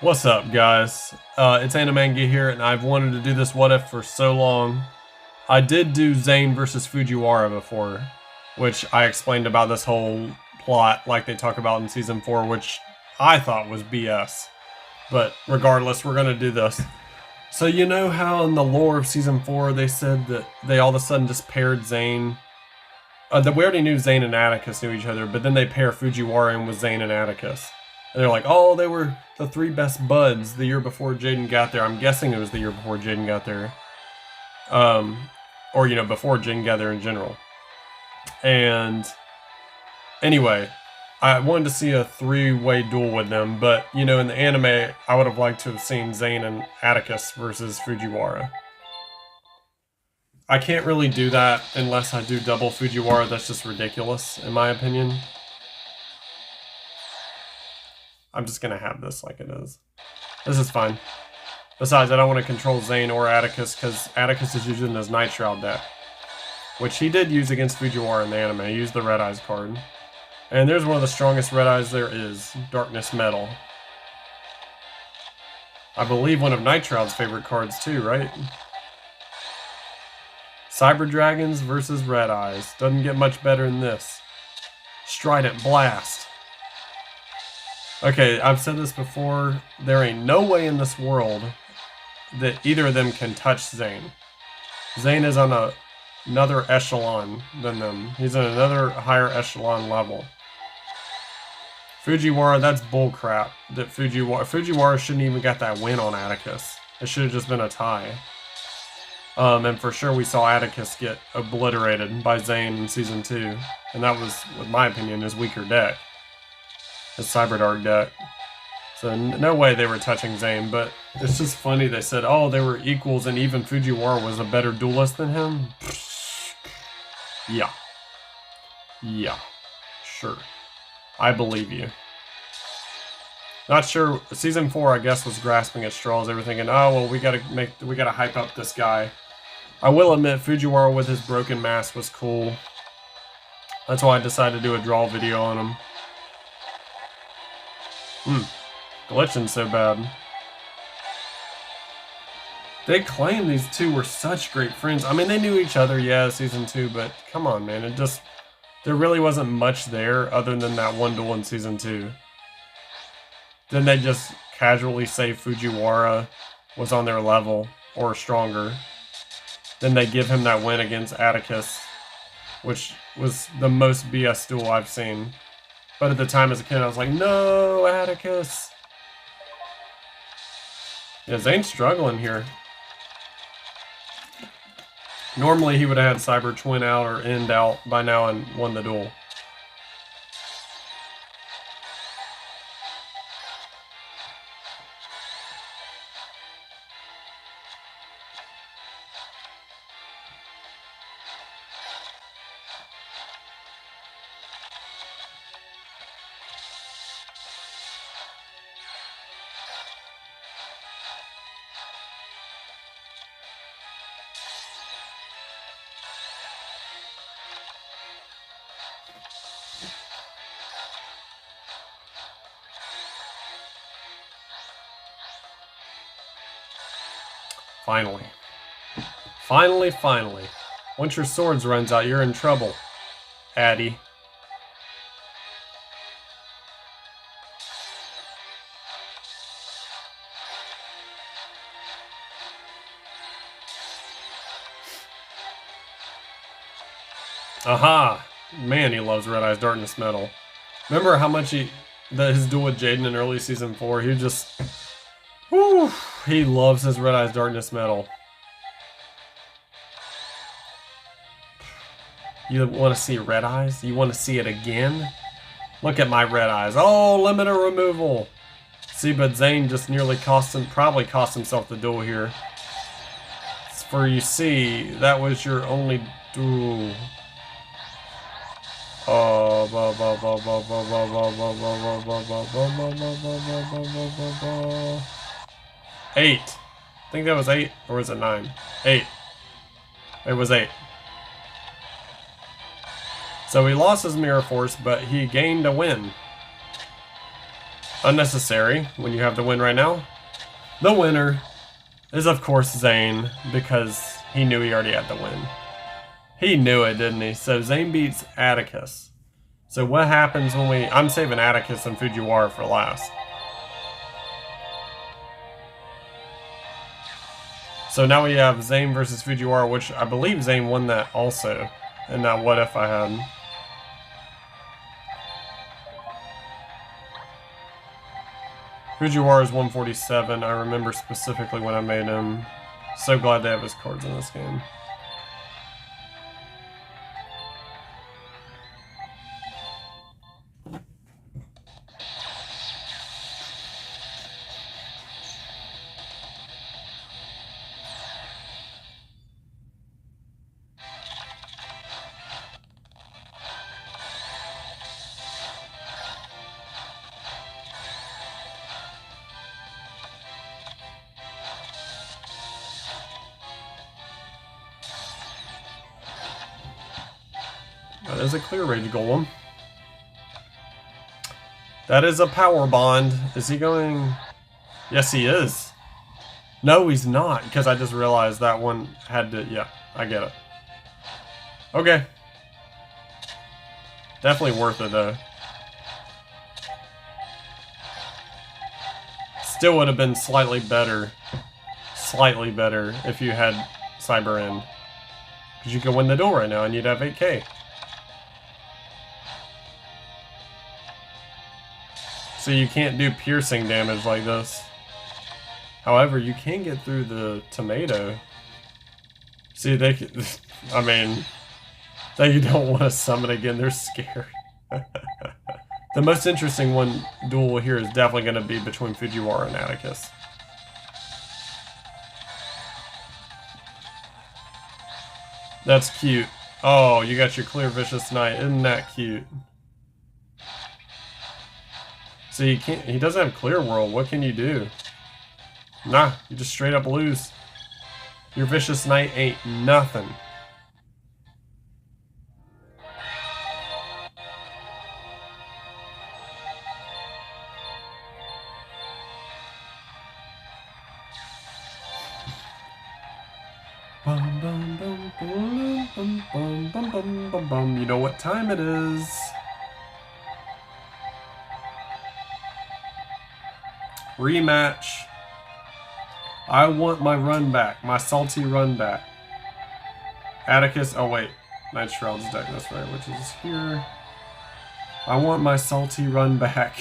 What's up, guys? It's Animangi here, and I've wanted to do this what if for so long. I did do Zane versus Fujiwara before, which I explained about this whole plot like they talk about in Season 4, which I thought was BS. But regardless, we're going to do this. So you know how in the lore of Season 4 they said that they all of a sudden just paired Zane? That we already knew Zane and Atticus knew each other, but then they pair Fujiwara in with Zane and Atticus. And they're like, oh, they were the three best buds the year before Jaden got there. I'm guessing it was the year before Jaden got there. Or, before Jaden got there in general. And anyway, I wanted to see a three-way duel with them, but, in the anime, I would have liked to have seen Zane and Atticus versus Fujiwara. I can't really do that unless I do double Fujiwara. That's just ridiculous, in my opinion. I'm just gonna have this like it is. This is fine. Besides, I don't want to control Zane or Atticus because Atticus is using his Night Shroud deck, which he did use against Fujiwara in the anime. He used the Red Eyes card. And there's one of the strongest Red Eyes there is, Darkness Metal. I believe one of Night Shroud's favorite cards too, right? Cyber Dragons versus Red Eyes. Doesn't get much better than this. Strident Blast. Okay, I've said this before. There ain't no way in this world that either of them can touch Zane. Zane is on another echelon than them. He's on another higher echelon level. Fujiwara, that's bullcrap. That Fujiwara shouldn't even got that win on Atticus. It should have just been a tie. And for sure we saw Atticus get obliterated by Zane in Season 2. And that was, in my opinion, his weaker deck. His Cyberdark deck. So no way they were touching Zane, but it's just funny they said, oh, they were equals and even Fujiwara was a better duelist than him? Yeah. Yeah. Sure. I believe you. Not sure. Season 4, I guess, was grasping at straws. They were thinking, oh, well, we gotta hype up this guy. I will admit, Fujiwara with his broken mask was cool. That's why I decided to do a draw video on him. Glitching so bad. They claim these two were such great friends. I mean, they knew each other, yeah, Season 2, but come on, man. There really wasn't much there other than that one duel in Season 2. Then they just casually say Fujiwara was on their level or stronger. Then they give him that win against Atticus, which was the most BS duel I've seen. But at the time as a kid, I was like, no, Atticus. Yeah, Zane's struggling here. Normally he would have had Cyber Twin out or End out by now and won the duel. Finally. Finally. Once your swords runs out, you're in trouble, Addy. Aha! Man, he loves Red Eyes Darkness Metal. Remember how much his duel with Jaden in early Season 4, he just... Whew, he loves his Red Eyes Darkness Metal. You want to see Red Eyes? You want to see it again? Look at my Red Eyes. Oh, limiter removal! See, but Zane just nearly probably cost himself the duel here. For you see, that was your only duel. Eight. I think that was 8, or was it 9? 8. It was 8. So he lost his Mirror Force, but he gained a win. unnecessary when you have the win right now. The winner is, of course, Zane, because he knew he already had the win. He knew it, didn't he? So Zane beats Atticus. So what happens when we... I'm saving Atticus and Fujiwara for last. So now we have Zane versus Fujiwara, which I believe Zane won that also. And that what if I had... Fujiwara is 147. I remember specifically when I made him. So glad they have his cards in this game. That is a clear rage golem. That is a power bond. Is he going... Yes, he is. No, he's not, because I just realized that one had to... Yeah, I get it. Okay. Definitely worth it, though. Still would have been slightly better if you had Cyber End. Because you could win the duel right now and you'd have 8k. So you can't do piercing damage like this. However, you can get through the tomato. See, they can... I mean... They don't want to summon again, they're scared. The most interesting duel here is definitely going to be between Fujiwara and Atticus. That's cute. Oh, you got your clear Vicious Knight. Isn't that cute? See, he doesn't have Clear World. What can you do? Nah, you just straight up lose. Your Vicious Knight ain't nothing. Bum, bum, bum, bum, bum, bum, bum, bum, bum, bum. You know what time it is. Rematch. I want my run back. My salty run back. Atticus. Oh, wait. Night Shroud's deck. That's right. Which is here. I want my salty run back.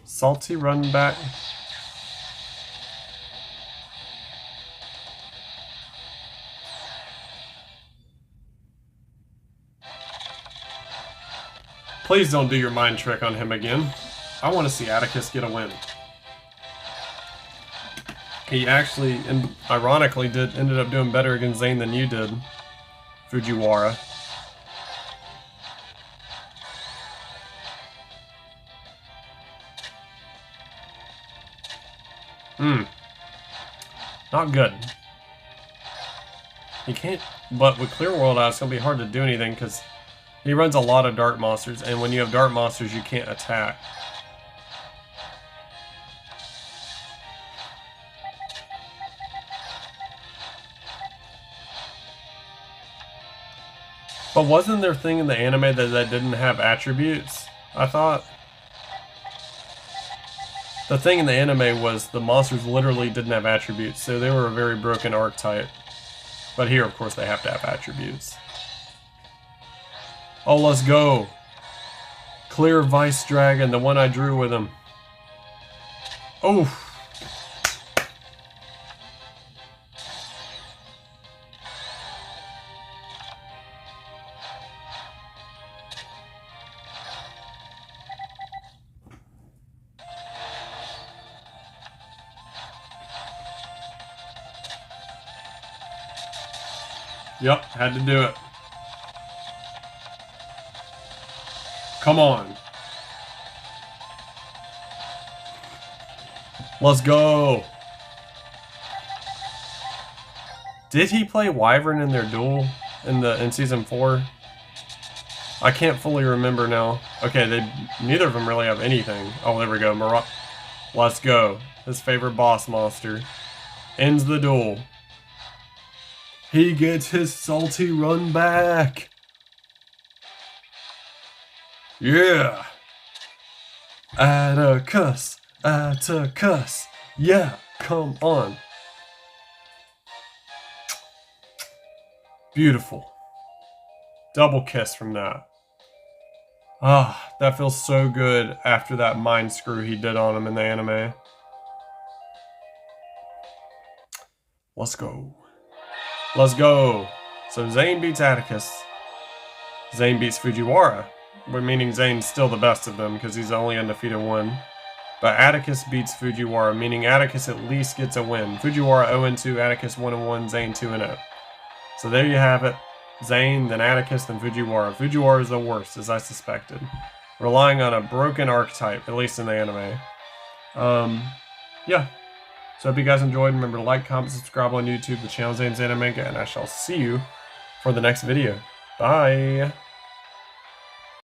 Salty run back. Please don't do your mind trick on him again. I want to see Atticus get a win. He actually, and ironically, ended up doing better against Zane than you did, Fujiwara. Not good. He can't, but with Clear World out, it's going to be hard to do anything because he runs a lot of dart monsters, and when you have dart monsters, you can't attack. But wasn't there a thing in the anime that didn't have attributes? I thought. The thing in the anime was the monsters literally didn't have attributes, so they were a very broken archetype. But here, of course, they have to have attributes. Oh, let's go! Clear Vice Dragon, the one I drew with him. Oh! Yep, had to do it. Come on. Let's go. Did he play Wyvern in their duel in season 4? I can't fully remember now. Okay, neither of them really have anything. Oh, there we go. Let's go. His favorite boss monster ends the duel. He gets his salty run back. Yeah. Atticus. Atticus. Yeah, come on. Beautiful. Double kiss from that. Ah, that feels so good after that mind screw he did on him in the anime. Let's go. Let's go. So Zane beats Atticus. Zane beats Fujiwara. Meaning Zane's still the best of them because he's only undefeated one. But Atticus beats Fujiwara, meaning Atticus at least gets a win. Fujiwara 0-2, Atticus 1-1, Zane 2-0. So there you have it. Zane, then Atticus, then Fujiwara. Fujiwara is the worst, as I suspected. Relying on a broken archetype, at least in the anime. Yeah. So I hope you guys enjoyed. Remember to like, comment, subscribe on YouTube, the channel Zane's Anime, and I shall see you for the next video. Bye!